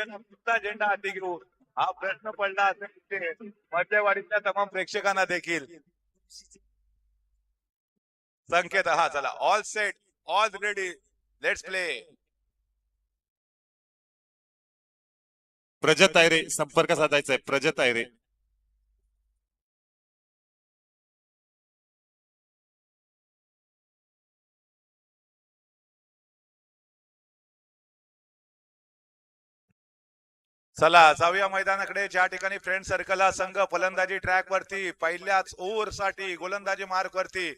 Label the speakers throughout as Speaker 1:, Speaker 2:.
Speaker 1: कुठचा झेंडा हाती घेऊ हा प्रश्न पडला असेल मध्यवाडीतल्या तमाम प्रेक्षकांना देखील. संकेत हा चला all set all ready let's play.
Speaker 2: प्रजत तायरे संपर्क साधायचा आहे. प्रजत तायरे
Speaker 1: चला जाऊया मैदानाकडे ज्या ठिकाणी फ्रेंड सर्कल हा संघ फलंदाजी ट्रॅक वरती पहिल्याच ओव्हर साठी गोलंदाजी मार्क वरती.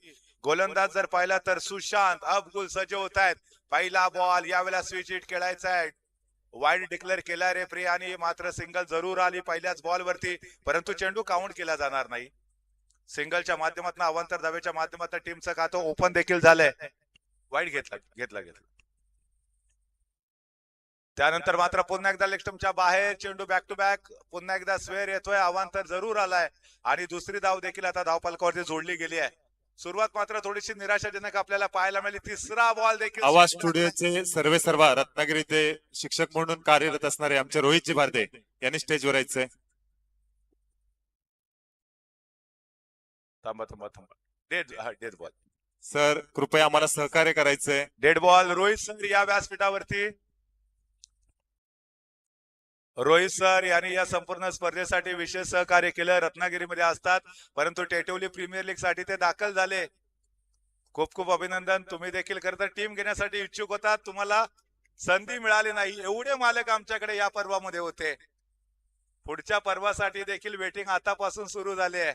Speaker 1: गोलंदाज जर पाहिला तर सुशांत अब्दुल सज्ज होत आहेत. पहिला बॉल यावेळेला स्विच हिट खेळायचा आहे. वाईड डिक्लेअर केला रेफरी आणि मात्र सिंगल जरूर आली पहिल्याच बॉल वरती, परंतु चेंडू काउंट केला जाणार नाही. सिंगलच्या माध्यमातून अवांतर धावेच्या माध्यमातून टीमचं खातं ओपन देखील झालंय. वाईड घेतला. त्यानंतर मात्र पुन्हा एकदा लेग बाहेर चेंडू बॅक टू बॅक पुन्हा एकदा स्वेअर येतोय. अवांतर जरूर आलाय आणि दुसरी धाव देखील आता धावफलकावरती जोडली गेली आहे. सुरुवात मात्र थोडीशी निराशाजनक आपल्याला पाहायला मिळाली. तिसरा बॉल देखील
Speaker 2: आवाज स्टुडिओचे सर्वेसर्वा रत्नागिरीचे शिक्षक म्हणून कार्यरत असणारे आमचे रोहितजी भारदे यांनी स्टेजवर यायचंय.
Speaker 1: थांबा डेड बॉल
Speaker 2: सर कृपया आम्हाला सहकार्य करायचंय.
Speaker 1: डेड बॉल रोहित सर या व्यासपीठावरती. रोहित सर यांनी या संपूर्ण स्पर्धेसाठी विशेष सहकार्य केलं. रत्नागिरीमध्ये असतात परंतु टेटवली प्रीमियर लीग साठी ते दाखल झाले. खूप खूप अभिनंदन. तुम्ही देखील खरं तर टीम घेण्यासाठी इच्छुक होता, तुम्हाला संधी मिळाली नाही. एवढे मालक आमच्याकडे या पर्वामध्ये होते. पुढच्या पर्वासाठी देखील वेटिंग आतापासून सुरू झाले आहे.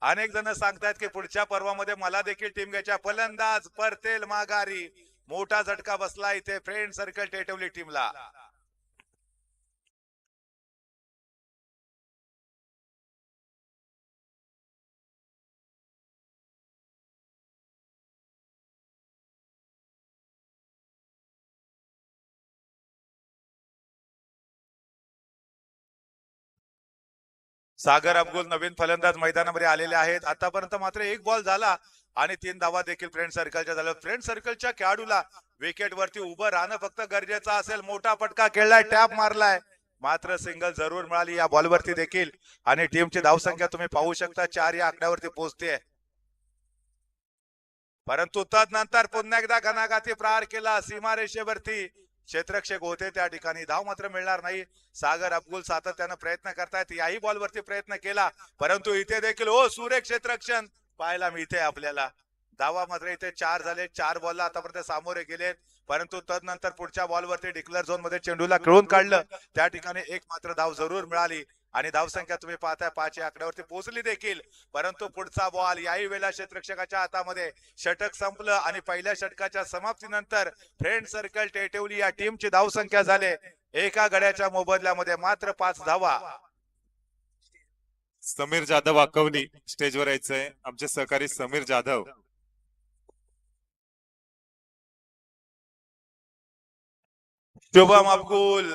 Speaker 1: अनेक जण सांगतात की पुढच्या पर्वामध्ये मला देखील टीम घ्यायच्या. फलंदाज परतेल माघारी. मोठा झटका बसला इथे फ्रेंड सर्कल टेटवली टीमला. सागर अब्दुल नवीन फलंदाज मैदानामध्ये आलेले आहेत. आतापर्यंत मात्र एक बॉल झाला आणि 3 धावा देखील फ्रेंड सर्कलच्या झाल्या. फ्रेंड सर्कलच्या खेळाडूला विकेट वरती उभं राहणं फक्त गरजेचं असेल. मोठा फटका खेळलाय, टॅप मारलाय, मात्र सिंगल जरूर मिळाली या बॉलवरती देखील आणि टीमची धावसंख्या तुम्ही पाहू शकता 4 या आकड्यावरती पोहोचते. परंतु तदनंतर पुन्हा एकदा घणाघाती प्रहार केला सीमारेषेवरती. क्षेत्ररक्षक होते त्या ठिकाणी, धाव मात्र मिळणार नाही. सागर अब्दुल सातत्यानं प्रयत्न करतायत. याही बॉलवरती प्रयत्न केला परंतु इथे देखील सुरेख क्षेत्ररक्षण पाहायला मिळते आपल्याला. धावा मात्र इथे 4 झाले. 4 बॉलला आतापर्यंत सामोरे गेलेत परंतु तदनंतर पुढच्या बॉलवरती डिक्लेअर झोन मध्ये चेंडूला खेळून काढलं. त्या ठिकाणी एक मात्र धाव जरूर मिळाली आणि धावसंख्या तुम्ही पाहताय 5 या आकड्यावरती पोहोचली देखील. परंतु पुढचा बॉल याही वेळेला क्षेत्ररक्षकाच्या हातामध्ये. षटक संपलं आणि पहिल्या षटकाच्या समाप्तीनंतर फ्रेंड सर्कल टेटवली या टीमची धावसंख्या झाले एका गड्याच्या मोबदल्यामध्ये मात्र 5 धावा.
Speaker 2: समीर जाधव वाकवली स्टेजवर यायचंय. आमचे सहकारी समीर जाधव.
Speaker 1: शुभम अब्दुल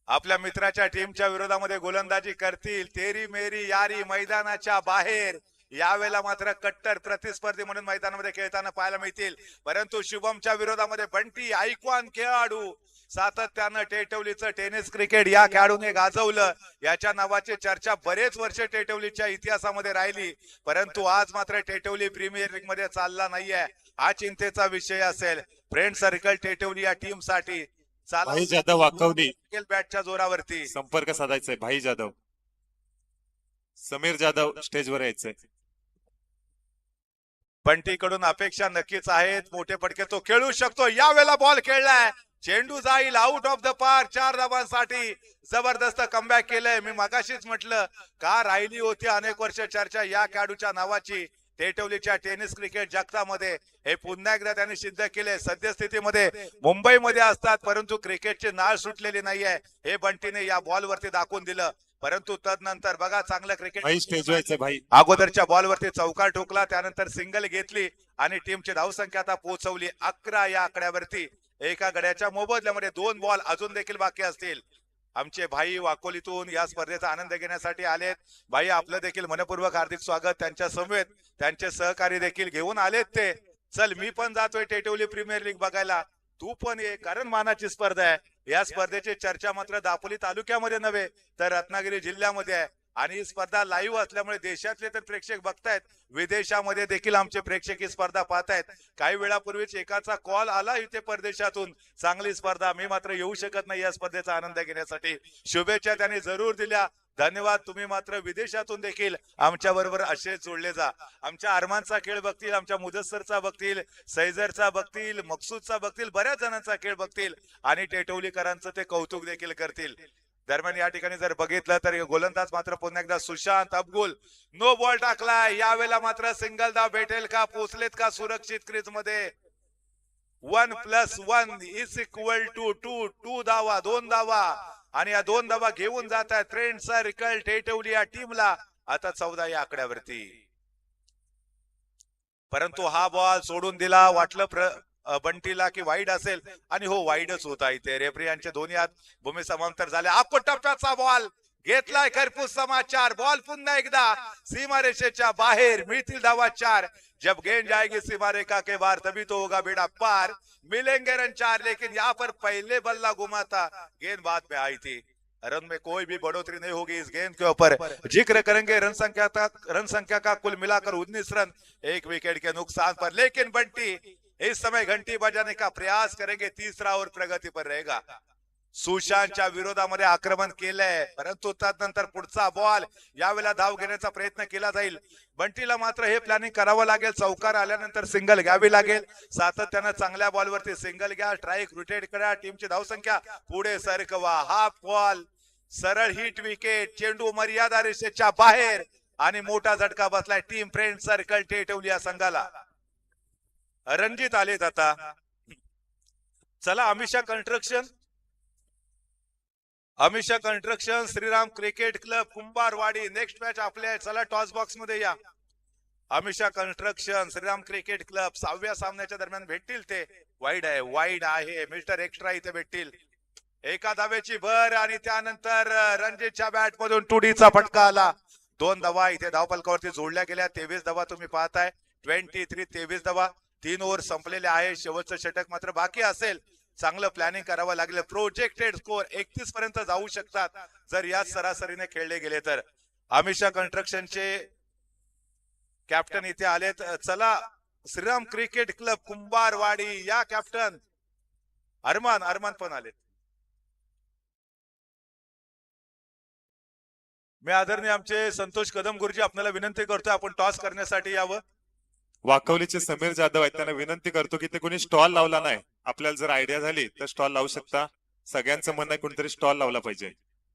Speaker 1: आपल्या मित्राच्या टीमच्या विरोधामध्ये गोलंदाजी करतील. तेरी मेरी यारी मैदानाच्या बाहेर. यावेळेला मात्र कट्टर प्रतिस्पर्धी म्हणून मैदानामध्ये खेळताना पाहायला मिळतील. परंतु शुभमच्या विरोधामध्ये बंटी आयकॉन खेळाडू. सातत्यानं टेटवलीचं टेनिस क्रिकेट या खेळाडूने गाजवलं. याच्या नावाची चर्चा बरेच वर्ष टेटवलीच्या इतिहासामध्ये राहिली परंतु आज मात्र टेटवली प्रीमियर लीग मध्ये चालला नाहीये. हा चिंतेचा विषय असेल फ्रेंड सर्कल टेटवली या टीम साठी.
Speaker 2: भाई जाधव वाकवली
Speaker 1: बॅटच्या जोरावरती
Speaker 2: संपर्क साधायचाय. भाई जाधव. समीर जाधव स्टेजवर यायचंय.
Speaker 1: बंटीकडून अपेक्षा नक्कीच आहेत. मोठे फटके तो खेळू शकतो. यावेळेला बॉल खेळलाय, चेंडू जाईल आउट ऑफ द पार्क. 4 धावांसाठी जबरदस्त कमबॅक केलंय. मी मगाशीच म्हटलं का राहिली होती अनेक वर्ष चर्चा या खेळाडूच्या नावाची. टेटवलीच्या टेनिस क्रिकेट जगतामध्ये हे पुन्हा एकदा त्यांनी सिद्ध केले. सद्यस्थितीमध्ये मुंबईमध्ये असतात परंतु क्रिकेटची नाळ सुटलेली नाहीये. हे बंटीने या बॉलवरती दाखवून दिलं. परंतु तदनंतर बघा चांगलं क्रिकेट. अगोदरच्या बॉलवरती चौकार ठोकला, त्यानंतर सिंगल घेतली आणि टीमची धावसंख्या आता पोहोचवली 11 या आकड्यावरती. एका गड्याच्या मोबदल्यामध्ये 2 बॉल अजून देखील बाकी असतील. आमचे भाई वाकोलीतून या स्पर्धेचा आनंद घेण्यासाठी आलेत. भाई आपलं देखील मनपूर्वक हार्दिक स्वागत. त्यांच्या समवेत त्यांचे सहकारी देखील घेऊन आलेत ते. चल मी पण जातोय टेटवली प्रीमियर लीग बघायला, तू पण ये कारण मानाची स्पर्धा आहे. या स्पर्धेची चर्चा मात्र दापोली तालुक्यामध्ये नव्हे तर रत्नागिरी जिल्ह्यामध्ये आहे आणि ही स्पर्धा लाईव्ह असल्यामुळे देशातले तर प्रेक्षक बघतायत, विदेशामध्ये देखील आमचे प्रेक्षक ही स्पर्धा पाहतायत. काही वेळापूर्वीच एकाचा कॉल आला इथे परदेशातून, चांगली स्पर्धा, मी मात्र येऊ शकत नाही या स्पर्धेचा आनंद घेण्यासाठी. शुभेच्छा त्यांनी जरूर दिल्या. धन्यवाद. तुम्ही मात्र विदेशातून देखील आमच्या बरोबर असे जोडले जा. आमच्या अरमानचा खेळ बघतील, आमच्या मुदस्सरचा बघतील, सैजरचा बघतील, मकसूदचा बघतील, बऱ्याच जणांचा खेळ बघतील आणि टेटवलीकरांचं ते कौतुक देखील करतील. दरम्यान या ठिकाणी जर बघितलं तर गोलंदाज मात्र पुन्हा एकदा सुशांत अब्गुल नो बॉल टाकलाय. यावेळेला मात्र सिंगल धाव भेटेल का, पोचलेत का सुरक्षित क्रीज मध्ये. 1+1 इज इक्वल टू 2 धावा, 2 धावा आणि या 2 धावा घेऊन जात आहेत फ्रेंड सर्कल टेटवली या टीमला आता 14 या आकड्यावरती. परंतु हा बॉल सोडून दिला, वाटलं बंटीला की वाईड असेल आणि हो वाईडच होता. इथे रेफरी यांचे दोन्ही हात भूमी समांतर झाले. आखो टप्प्याचा बॉल घेतलाय खरपूस समाचार. बॉल पुन्हा एकदा सीमारेषेच्या बाहेर, मिळतील धावा 4. जब गेंद जाएगी सीमा रेखा के बाहर तभी तो होगा बेड़ा पार. मिलेंगे रन 4 लेकिन यहाँ पर पहले बल्ला घुमा था, गेंद बाद में आई थी. रन में कोई भी बढ़ोतरी नहीं होगी इस गेंद के ऊपर. जिक्र करेंगे रन संख्या का कुल मिलाकर 19 रन 1 विकेट के नुकसान पर. लेकिन बंटी इस समय घंटी बजाने का प्रयास करेंगे, तीसरा और प्रगति पर रहेगा. सुशांतच्या विरोधामध्ये आक्रमण केलंय परंतु त्यानंतर पुढचा बॉल यावेळेला धाव घेण्याचा प्रयत्न केला जाईल. बंटीला मात्र हे प्लॅनिंग करावं लागेल. चौकार आल्यानंतर सिंगल घ्यावी लागेल. सातत्यानं चांगल्या बॉलवरती सिंगल घ्या, स्ट्राईक रोटेट करा, टीमची धावसंख्या पुढे सरकवा. हा बॉल सरळ हिट विकेट, चेंडू मर्यादा रेषेच्या बाहेर आणि मोठा झटका बसलाय टीम फ्रेंड सर्कल टेटवली या संघाला. रणजित आलेत आता. चला Amisha construction Shriram cricket club Kumbharwadi next match आपल्या. चला टॉस बॉक्स मध्ये या. Amisha construction Shriram cricket club 6व्या सामन्याच्या दरम्यान भेटतील ते. वाईड आहे मिस्टर एक्स्ट्रा इथे भेटतील. एका धावेची भर आणि त्यानंतर रणजितच्या बॅट मधून टुडीचा फटका आला. 2 धावा इथे धावफलकावरती जोडल्या गेल्या. 23 धावा तुम्ही पाहताय. 23 धावा. 3 ओव्हर संपलेले आहे. शेवटचं षटक मात्र बाकी असेल. चांगलं प्लॅनिंग करावं लागलं. प्रोजेक्टेड स्कोर 31 पर्यंत जाऊ शकतात जर या सरासरीने खेळले गेले तर. अमिषा कंस्ट्रक्शनचे कॅप्टन इथे आलेत. चला श्रीराम क्रिकेट क्लब कुंभारवाडी या कॅप्टन अरमान पण आलेत. मी आदरणीय आमचे संतोष कदम गुरुजी आपल्याला विनंती करतोय आपण टॉस करण्यासाठी यावं.
Speaker 2: वाकवलीचे समीर जाधव आहेत, त्यांना विनंती करतो की ते कोणी स्टॉल लावला नाही. आपल्याला जर आयडिया झाली तर स्टॉल लावू शकता. सगळ्यांचं म्हणणं आहे कोणतरी स्टॉल लावला पाहिजे.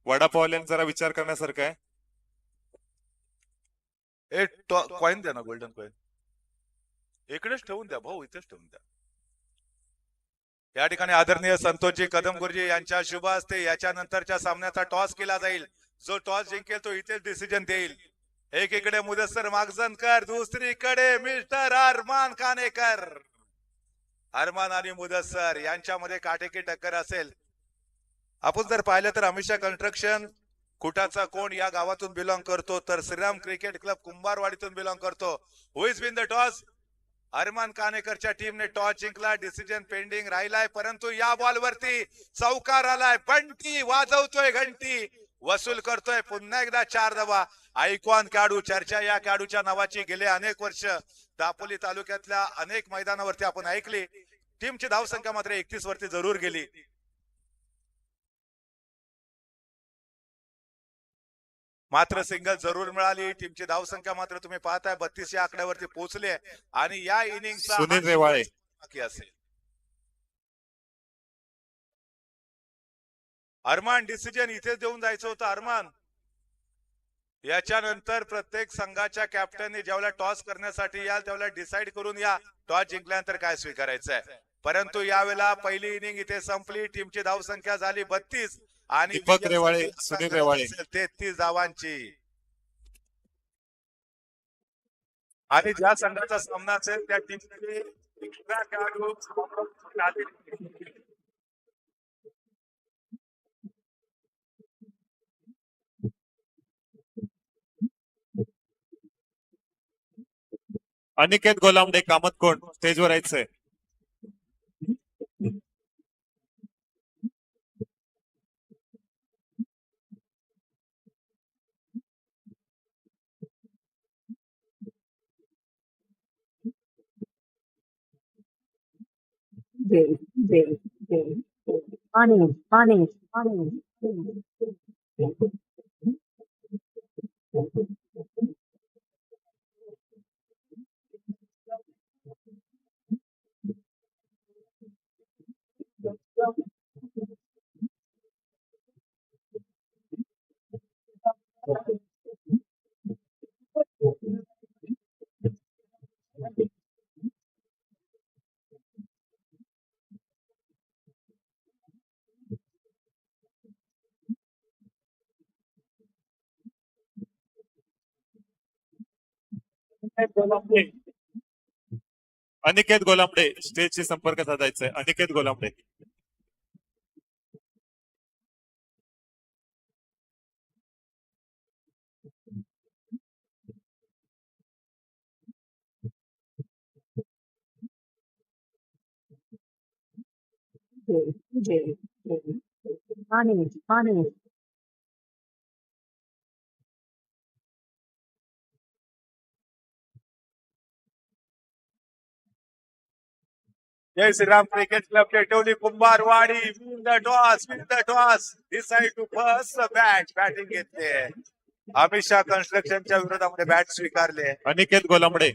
Speaker 2: वडापावल्यांचा जरा विचार करण्यासारखं आहे.
Speaker 1: कॉइन द्या ना, गोल्डन कॉइन इकडेच ठेवून द्या भाऊ, इथेच ठेवून द्या. या ठिकाणी आदरणीय संतोषजी कदम गुरुजी यांच्या शुभ हस्ते याच्या नंतरच्या सामन्याचा टॉस केला जाईल. जो टॉस जिंकेल तो इथेच डिसिजन देईल. एकीकडे मुदस्सर मागजनकर, दुसरीकडे मिस्टर अरमान कानेकर. अरमान आणि मुदस्सर यांच्यामध्ये काटेकी टक्कर असेल. आपण जर पाहिलं तर अमिषा कंस्ट्रक्शन कुटाचा कोण या गावातून बिलॉंग करतो तर श्रीराम क्रिकेट क्लब कुंभारवाडीतून बिलॉंग करतो. हु इज विन द टॉस? अरमान कानेकरच्या टीमने टॉस जिंकला. डिसिजन पेंडिंग राहिलाय परंतु या बॉल वरती चौकार आलाय. बंटी वाजवतोय घंटी, वसूल करतोय पुन्हा एकदा 4 धावा. आयकॉन खेळाडू, चर्चा या खेळाडूच्या नावाची गेले अनेक वर्ष दापोली तालुक्यातल्या अनेक मैदानावरती आपण ऐकली. टीमची धावसंख्या मात्र 31 वरती जरूर गेली. मात्र सिंगल जरूर मिळाली. टीमची धावसंख्या मात्र तुम्ही पाहताय 32 या आकड्यावरती पोहोचले आणि या इनिंगचा
Speaker 2: सुनील रेवाळे
Speaker 1: बाकी असेल. अरमान डिसिजन इथेच देऊन जायचं होतं. अरमान याच्यानंतर प्रत्येक संघाच्या कॅप्टनने ज्यावेळेला टॉस करण्यासाठी याल त्यावेळेला डिसाइड करून या टॉस जिंकल्यानंतर काय स्वीकारायचं आहे. परंतु यावेळेला पहिली इनिंग इथे संपली. टीमची धावसंख्या झाली 32 आणि
Speaker 2: दीपक रेवाळे, सुनील रेवाळे
Speaker 1: 33 धावांची. आणि ज्या संघाचा सामना असेल त्या टीमचे एक्स्ट्रा खेळाडू
Speaker 2: अनिकेत गोलामडे कामत कोण स्टेजवर यायचंय. अनिकेत गोलांबडे स्टेजशी संपर्क साधायचा आहे. Aniket Golambade.
Speaker 1: Jai Shriram cricket club Tetwali Kumbharwadi win the toss decide to first bat batting घेतले. अमित शाह कन्स्ट्रक्शनच्या विरोधामध्ये बॅट स्वीकारले.
Speaker 2: अनिकेत गोलांबडे.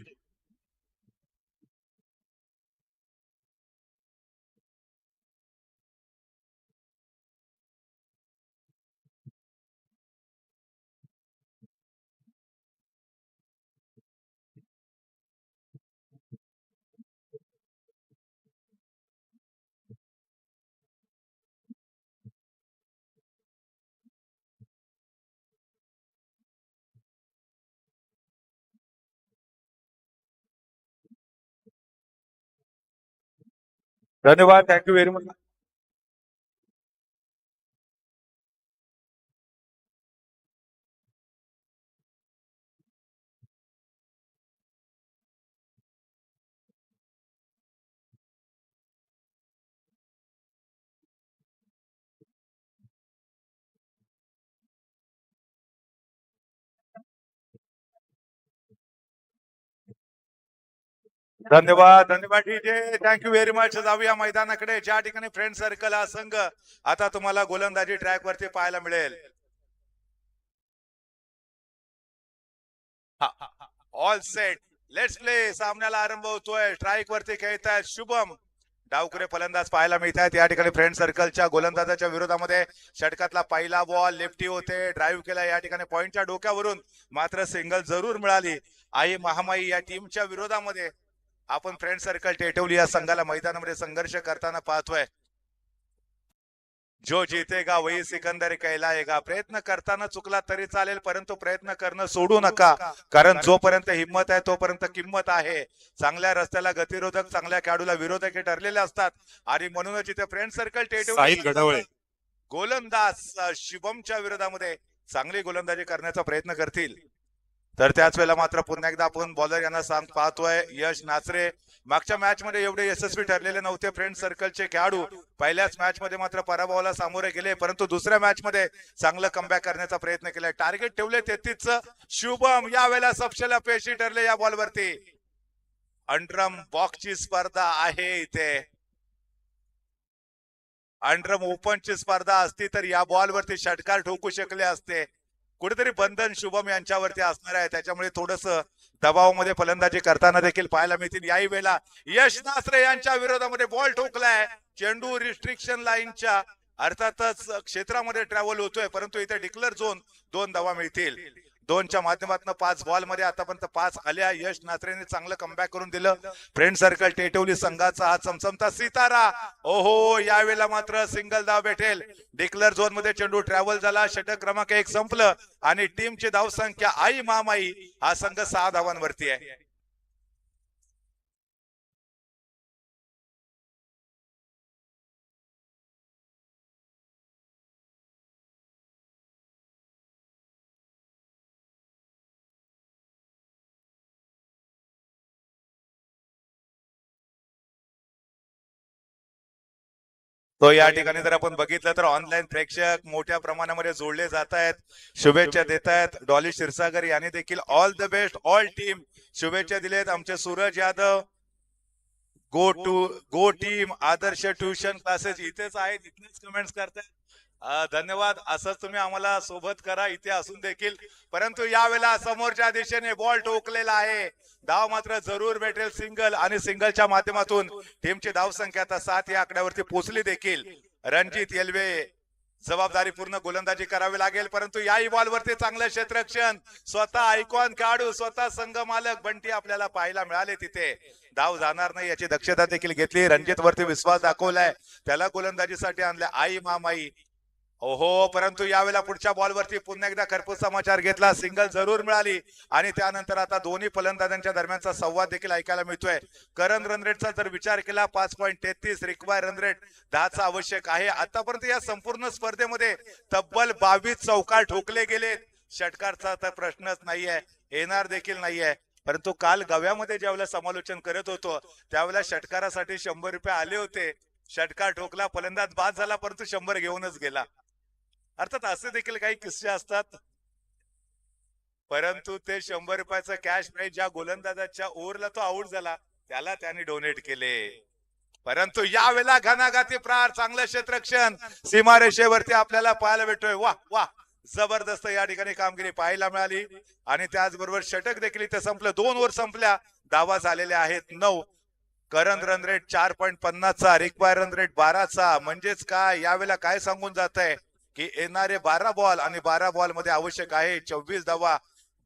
Speaker 1: धन्यवाद. Thank you very much. धन्यवाद डीजे. Thank you very much. जाऊया मैदानाकडे ज्या ठिकाणी फ्रेंड सर्कल हा संघ आता तुम्हाला गोलंदाजी ट्रॅक वरती पाहायला मिळेल. All set. Let's play. सामन्याला आरंभ होतोय. स्ट्राईक वरती खेळतायत शुभम. डावकुरे फलंदाज पाहायला मिळत आहेत. या ठिकाणी फ्रेंड सर्कलच्या गोलंदाजाच्या विरोधामध्ये षटकातला पहिला बॉल लेफ्टी होते. ड्राईव्ह केला या ठिकाणी पॉइंटच्या डोक्यावरून, मात्र सिंगल जरूर मिळाली. आई महामाई या टीमच्या विरोधामध्ये आपण फ्रेंड सर्कल टेटवली या संघाला मैदानामध्ये संघर्ष करताना पाहतोय. जो जीतेगा वही सिकंदर कहलाएगा. प्रयत्न करताना चुकला तरी चालेल, परंतु प्रयत्न करणं सोडू नका, कारण जोपर्यंत हिंमत आहे तोपर्यंत किंमत आहे. चांगल्या रस्त्याला गतिरोधक, चांगल्या खेळाडूला विरोधक हे ठरलेले असतात, आणि म्हणूनच इथे फ्रेंड सर्कल टेटवली गोलंदाज शुभमच्या विरोधामध्ये चांगली गोलंदाजी करण्याचा प्रयत्न करतील. तर त्याच वेळेला मात्र पुन्हा एकदा आपण बॉलर यांना पाहतोय. यश नाचरे मागच्या मॅच मध्ये एवढे यशस्वी ठरलेले नव्हते फ्रेंड सर्कलचे खेळाडू. पहिल्याच मॅच मध्ये मात्र पराभवाला सामोरे गेले, परंतु दुसऱ्या मॅच मध्ये चांगलं कमबॅक करण्याचा प्रयत्न केलाय. टार्गेट ठेवले 33. शुभम यावेळेला सबशेल अपयशी ठरले या बॉलवरती. अंडरम बॉक्सची स्पर्धा आहे इथे. अंडरम ओपनची स्पर्धा असती तर या बॉलवरती षटकार ठोकू शकले असते. कुठेतरी बंधन शुभम यांच्यावरती असणार आहे, त्याच्यामुळे थोडस दबावामध्ये फलंदाजी करताना देखील पाहायला मिळतील. याही वेळेला यश नासरे यांच्या विरोधामध्ये बॉल ठोकलाय. चेंडू रिस्ट्रिक्शन लाईनच्या अर्थातच क्षेत्रामध्ये ट्रॅव्हल होतोय, परंतु इथे डिक्लेअर झोन 2 धावा मिळतील. 2च्या माध्यमातून 5 बॉल मध्ये आतापर्यंत 5 आल्या. यश नात्रेने चांगलं कमबॅक करून दिलं. फ्रेंड सर्कल टेटवली संघाचा हा चमचमता सितारा. ओहो, यावेळेला मात्र सिंगल धाव भेटेल. डिक्लेअर झोन मध्ये चेंडू ट्रॅव्हल झाला. षटक क्रमांक 1 संपलं आणि टीमची धावसंख्या आई मामाई हा संघ 6 धावांवरती आहे. तो या ठिकाणी जर आपण बघितलं तर ऑनलाईन प्रेक्षक मोठ्या प्रमाणामध्ये जोडले जात आहेत, शुभेच्छा देत आहेत. डॉली क्षीरसागर यांनी देखील all the best all team शुभेच्छा दिलेत. आमचे सूरज यादव, गो टीम आदर्श ट्युशन क्लासेस इथेच आहेत, इथेच कमेंट्स करताय. धन्यवाद. असंच तुम्ही आम्हाला सोबत करा इथे असून देखील. परंतु यावेळेला समोरच्या दिशेने बॉल ठोकलेला आहे. धाव मात्र जरूर भेटेल सिंगल, आणि सिंगलच्या माध्यमातून टीमची धाव संख्या आता 7 या आकड्यावरती पोहोचली देखील. रणजित येलवे जबाबदारीपूर्ण गोलंदाजी करावी लागेल, परंतु याही बॉलवरती चांगलं क्षेत्ररक्षण. स्वतः आयकॉन खेळाडू, स्वतः संघ मालक बंटी आपल्याला पाहायला मिळाले तिथे. धाव जाणार नाही याची दक्षता देखील घेतली. रणजित वरती विश्वास दाखवलाय, त्याला गोलंदाजीसाठी आणलं आई मामाई. ओहो, परंतु यावेळेला पुढच्या बॉलवरती पुन्हा एकदा खरपूस समाचार घेतला. सिंगल जरूर मिळाली, आणि त्यानंतर आता दोन्ही फलंदाजांच्या दरम्यानचा संवाद देखील ऐकायला मिळतोय. करंट रन रेटचा जर विचार केला 5.33, रिक्वायर रन रेट 10चा आवश्यक आहे. आतापर्यंत या संपूर्ण स्पर्धेमध्ये तब्बल 22 चौकार ठोकले गेलेत. षटकारचा तर प्रश्नच नाहीये, येणार देखील नाहीये. परंतु काल गव्यामध्ये ज्यावेळेला समालोचन करत होतो त्यावेळेला षटकारासाठी 100 रुपये आले होते. षटकार ठोकला, फलंदाज बाद झाला, परंतु 100 घेऊनच गेला. अर्थात असे देखील काही किस्से असतात, परंतु ते 100 रुपयाचं कॅश प्राइज ज्या गोलंदाजाच्या ओव्हरला तो आउट झाला त्याला त्यांनी डोनेट केले. परंतु यावेळेला घणाघाती प्रहार, चांगलं क्षेत्ररक्षण सीमारेषेवरती आपल्याला पाहायला भेटतोय. वाह वाह, जबरदस्त या ठिकाणी कामगिरी पाहायला मिळाली. आणि त्याचबरोबर षटक देखील इथे संपलं. 2 ओव्हर संपल्या, धावा झालेल्या आहेत 9. करंट रन रेट 4.50चा, रिक्वायर रन रेट 12चा. म्हणजेच काय, यावेळेला काय सांगून जात आहे की येणारे 12 बॉल आणि 12 बॉल मध्ये आवश्यक आहे 24 धावा.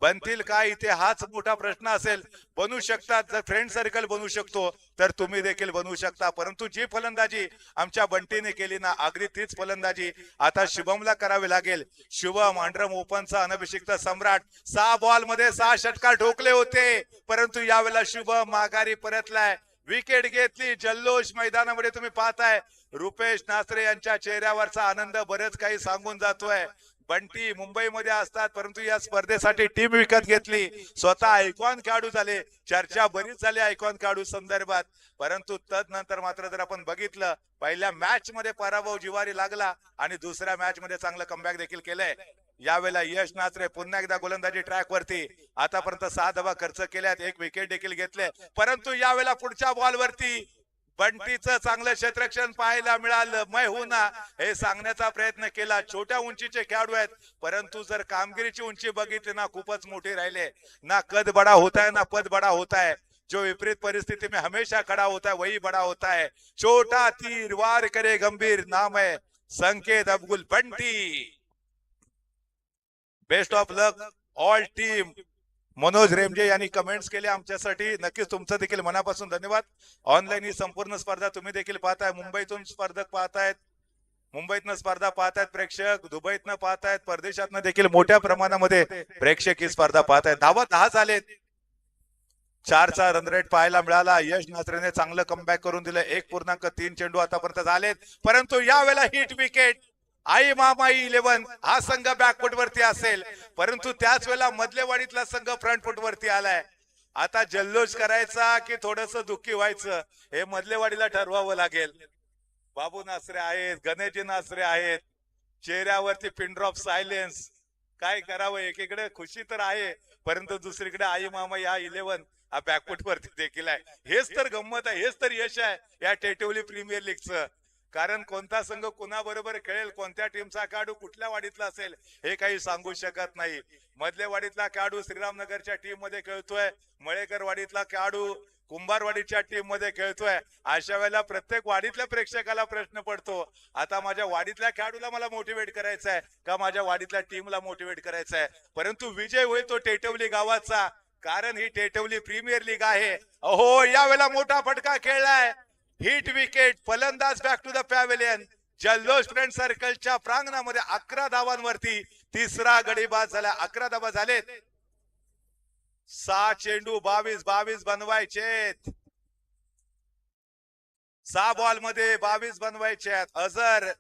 Speaker 1: बनतील काय इथे, हाच मोठा प्रश्न असेल. बनू शकतात, जर फ्रेंड सर्कल बनू शकतो तर तुम्ही देखील बनवू शकता. परंतु जी फलंदाजी आमच्या बंटीने केली ना, अगदी तीच फलंदाजी आता शुभमला करावी लागेल. शुभम अंडरम ओपनचा अनभिषिक्त सम्राट, 6 बॉल मध्ये 6 षटकार ठोकले होते, परंतु यावेळेला शुभम माघारी परतलाय. विकेट घेतली, जल्लोष मैदानामध्ये तुम्ही पाहताय. रुपेश नासरे यांच्या चेहऱ्यावरचा आनंद बरेच काही सांगून जातोय. बंटी मुंबईमध्ये असतात, परंतु या स्पर्धेसाठी टीम विकत घेतली. स्वतः आयकॉन खेळाडू झाले, चर्चा बरीच झाली आयकॉन खेळाडू संदर्भात. परंतु तदनंतर मात्र जर आपण बघितलं, पहिल्या मॅच मध्ये पराभव जिवारी लागला आणि दुसऱ्या मॅच मध्ये चांगलं कमबॅक देखील केलंय. यावेळेला यश नाचरे पुन्हा एकदा गोलंदाजी ट्रॅक वरती. आतापर्यंत 6 धावा खर्च केल्यात, 1 विकेट देखील घेतले. परंतु यावेळेला पुढच्या बॉलवरती बंटीचं चांगलं क्षेत्ररक्षण पाहायला मिळालं. मै हूं ना हे सांगण्याचा प्रयत्न केला. छोट्या उंचीचे खेळाडू आहेत, परंतु जर कामगिरीची उंची बघितली ना, खूपच मोठी राहिले ना. कद बडा होता है ना पद बडा होता है. जो विपरीत परिस्थिती में हमेशा खड़ा होता है वही बड़ा होता है. छोटा तीर वार करे गंभीर, नाम है Sanket Abdul Bunty. Best of luck all team. Manoj रेमजे यांनी कमेंट्स केले आमच्यासाठी, नक्कीच तुमचं देखील मनापासून धन्यवाद. ऑनलाईन ही संपूर्ण स्पर्धा तुम्ही देखील पाहताय. मुंबईतून स्पर्धक पाहतायत, मुंबईतनं स्पर्धा पाहतायत प्रेक्षक, दुबईतनं पाहतायत, परदेशातनं देखील मोठ्या प्रमाणामध्ये प्रेक्षक ही स्पर्धा पाहतायत. धावा 10 झालेत, 4चा रन रेट पाहायला मिळाला. यश नाचरेने चांगलं कमबॅक करून दिलं. 1.3 चेंडू आतापर्यंत झालेत, परंतु यावेळेला हिट विकेट. आई मामाई 11 हा संघ बॅकफुट वरती असेल, परंतु त्याच वेळेला मधलेवाडीतला संघ फ्रंट फुट वरती आलाय. आता जल्लोष करायचा की थोडस दुःखी व्हायचं हे मधलेवाडीला ठरवावं लागेल. बाबू नासरे आहेत, गणेशजी नासरे आहेत, चेहऱ्यावरती पिनड्रॉप सायलेन्स. काय करावं, एकीकडे खुशी तर आहे, परंतु दुसरीकडे आई मामा या 11 हा बॅकफुट वरती देखील आहे. हेच तर गंमत आहे, हेच तर यश आहे या टेटिवली प्रीमियर लीगचं. कारण कोणता संघ कुणाबरोबर खेळेल, कोणत्या टीमचा खेळाडू कुठल्या वाडीतला असेल हे काही सांगू शकत नाही. मधल्या वाडीतला खेळाडू श्रीरामनगरच्या टीम मध्ये खेळतोय, मळेकर वाडीतला खेळाडू कुंभारवाडीच्या टीम मध्ये खेळतोय. अशा वेळेला प्रत्येक वाडीतल्या प्रेक्षकाला प्रश्न पडतो, आता माझ्या वाडीतल्या खेळाडूला मला मोटिवेट करायचं आहे का माझ्या वाडीतल्या टीमला मोटिवेट करायचं आहे. परंतु विजय होईल तो टेटवली गावाचा, कारण ही टेटवली प्रीमियर लीग आहे. अहो, यावेळेला मोठा फटका खेळलाय, हिट विकेट. फलंदाज बॅक टू द पॅव्हेलियन. जल्लोष फ्रेंड सर्कलच्या प्रांगणामध्ये 11 धावांवरती तिसरा गडी बाद झाला. 11 धावा झालेत, 6 चेंडू 22 बनवायचेत. 6 बॉल मध्ये 22 बनवायचे आहेत. अझर